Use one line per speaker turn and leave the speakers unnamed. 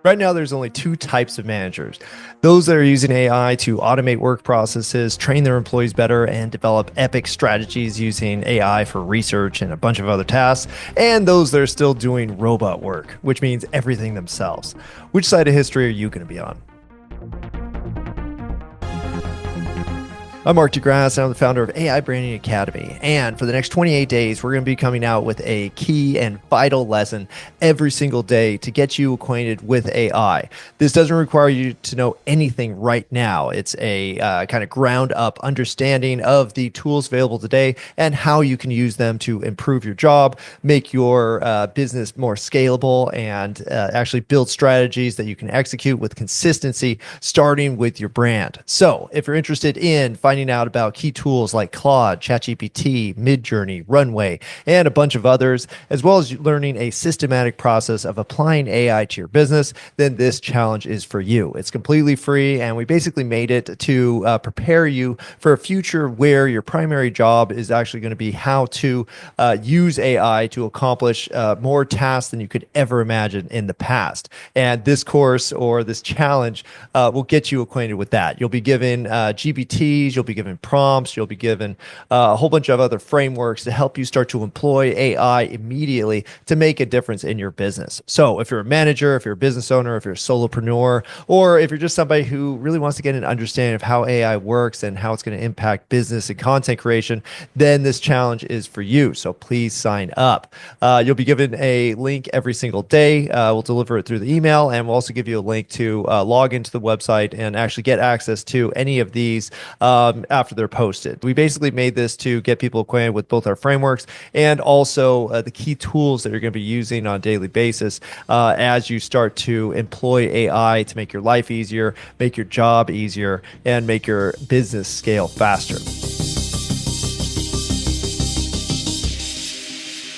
Right now, there's only two types of managers: those that are using AI to automate work processes, train their employees better, and develop epic strategies using AI for research and a bunch of other tasks, and those that are still doing robot work, which means everything themselves. Which side of history are you going to be on? I'm Mark de Grasse, and I'm the founder of AI Branding Academy. And for the next 28 days, we're going to be coming out with a key and vital lesson every single day to get you acquainted with AI. This doesn't require you to know anything right now. It's a kind of ground up understanding of the tools available today and how you can use them to improve your job, make your business more scalable, and actually build strategies that you can execute with consistency, starting with your brand. So if you're interested in finding out about key tools like Claude, ChatGPT, MidJourney, Runway, and a bunch of others, as well as learning a systematic process of applying AI to your business, then this challenge is for you. It's completely free, and we basically made it to prepare you for a future where your primary job is actually going to be how to use AI to accomplish more tasks than you could ever imagine in the past. And this course or this challenge will get you acquainted with that. You'll be given GPTs, you'll be given prompts, you'll be given a whole bunch of other frameworks to help you start to employ AI immediately to make a difference in your business. So if you're a manager, if you're a business owner, if you're a solopreneur, or if you're just somebody who really wants to get an understanding of how AI works and how it's going to impact business and content creation, then this challenge is for you. So please sign up. You'll be given a link every single day. We'll deliver it through the email, and we'll also give you a link to log into the website and actually get access to any of these after they're posted. We basically made this to get people acquainted with both our frameworks and also the key tools that you're going to be using on a daily basis as you start to employ AI to make your life easier, make your job easier, and make your business scale faster.